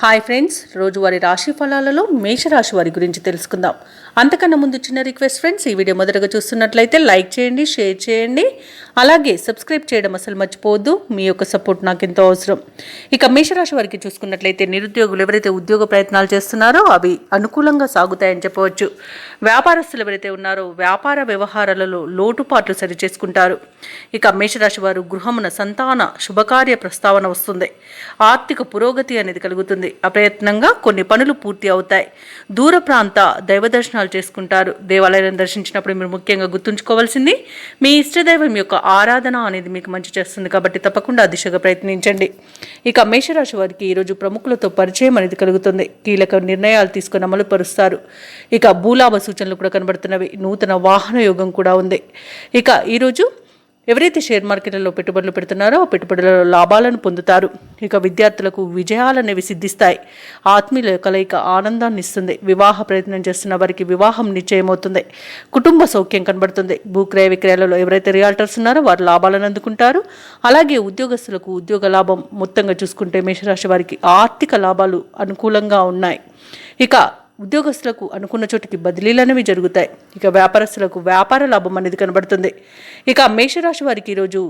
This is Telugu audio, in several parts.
హాయ్ ఫ్రెండ్స్, రోజువారీ రాశి ఫలాలలో మేషరాశి వారి గురించి తెలుసుకుందాం. అంతకన్నా ముందు చిన్న రిక్వెస్ట్ ఫ్రెండ్స్, ఈ వీడియో మొదటగా చూస్తున్నట్లయితే లైక్ చేయండి, షేర్ చేయండి, అలాగే సబ్స్క్రైబ్ చేయడం అసలు మర్చిపోవద్దు. మీ యొక్క సపోర్ట్ నాకు ఎంతో అవసరం. ఇక మేషరాశి వారికి చూసుకున్నట్లయితే నిరుద్యోగులు ఎవరైతే ఉద్యోగ ప్రయత్నాలు చేస్తున్నారో అవి అనుకూలంగా సాగుతాయని చెప్పవచ్చు. వ్యాపారస్తులు ఎవరైతే ఉన్నారో వ్యాపార వ్యవహారాలలో లోటుపాట్లు సరిచేసుకుంటారు. ఇక మేషరాశి వారు గృహమున సంతాన శుభకార్య ప్రస్తావన వస్తుంది. ఆర్థిక పురోగతి అనేది కలుగుతుంది. అప్రయత్నంగా కొన్ని పనులు పూర్తి అవుతాయి. దూర ప్రాంత దైవ దర్శనాలు చేసుకుంటారు. దేవాలయాలను దర్శించినప్పుడు మీరు ముఖ్యంగా గుర్తుంచుకోవాల్సింది మీ ఇష్టదైవం యొక్క ఆరాధన అనేది మీకు మంచి చేస్తుంది. కాబట్టి తప్పకుండా ఆ దిశగా ప్రయత్నించండి. ఇక మేషరాశి వారికి ఈరోజు ప్రముఖులతో పరిచయం అనేది కలుగుతుంది. కీలక నిర్ణయాలు తీసుకుని అమలు పరుస్తారు. ఇక భూలాభ సూచనలు కూడా కనబడుతున్నవి. నూతన వాహన యోగం కూడా ఉంది. ఇక ఈరోజు ఎవరైతే షేర్ మార్కెట్లలో పెట్టుబడులు పెడుతున్నారో ఆ పెట్టుబడులలో లాభాలను పొందుతారు. ఇక విద్యార్థులకు విజయాలనేవి సిద్ధిస్తాయి. ఆత్మీయుల కలయిక ఆనందాన్ని ఇస్తుంది. వివాహ ప్రయత్నం చేస్తున్న వారికి వివాహం నిశ్చయమవుతుంది. కుటుంబ సౌఖ్యం కనబడుతుంది. భూక్రయ విక్రయాలలో ఎవరైతే రియాల్టర్స్ ఉన్నారో వారు లాభాలను అందుకుంటారు. అలాగే ఉద్యోగస్తులకు ఉద్యోగ లాభం. మొత్తంగా చూసుకుంటే మేషరాశి వారికి ఆర్థిక లాభాలు అనుకూలంగా ఉన్నాయి. ఇక ఉద్యోగస్తులకు అనుకున్న చోటికి బదిలీలు అనేవి జరుగుతాయి. ఇక వ్యాపారస్తులకు వ్యాపార లాభం అనేది కనబడుతుంది. ఇక మేషరాశి వారికి ఈరోజు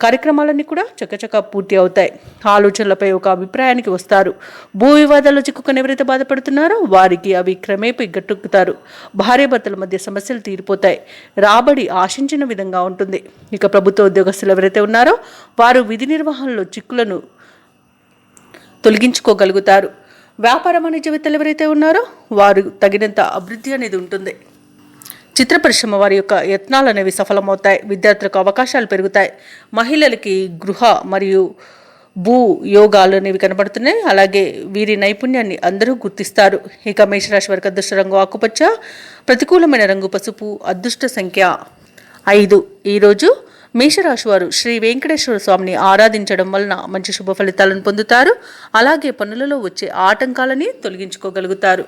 కార్యక్రమాలన్నీ కూడా చకచకా పూర్తి అవుతాయి. ఆలోచనలపై ఒక అభిప్రాయానికి వస్తారు. భూ వివాదాల్లో చిక్కుకొని ఎవరైతే బాధపడుతున్నారో వారికి అవి క్రమేపీ గట్టెక్కుతారు. భార్యాభర్తల మధ్య సమస్యలు తీరిపోతాయి. రాబడి ఆశించిన విధంగా ఉంటుంది. ఇక ప్రభుత్వ ఉద్యోగస్తులు ఎవరైతే ఉన్నారో వారు విధి నిర్వహణలో చిక్కులను తొలగించుకోగలుగుతారు. వ్యాపార వాణిజ్యవేత్తలు ఎవరైతే ఉన్నారో వారు తగినంత అభివృద్ధి అనేది ఉంటుంది. చిత్ర పరిశ్రమ వారి యొక్క యత్నాలు అనేవి సఫలమవుతాయి. విద్యార్థులకు అవకాశాలు పెరుగుతాయి. మహిళలకి గృహ మరియు భూ యోగాలు అనేవి కనబడుతున్నాయి. అలాగే వీరి నైపుణ్యాన్ని అందరూ గుర్తిస్తారు. ఇక మేషరాశి వారికి అదృష్ట రంగు ఆకుపచ్చ, ప్రతికూలమైన రంగు పసుపు, అదృష్ట సంఖ్య 5. ఈరోజు మేషరాశి వారు శ్రీ వెంకటేశ్వర స్వామిని ఆరాధించడం వలన మంచి శుభ ఫలితాలను పొందుతారు. అలాగే పనులలో వచ్చే ఆటంకాలని తొలగించుకోగలుగుతారు.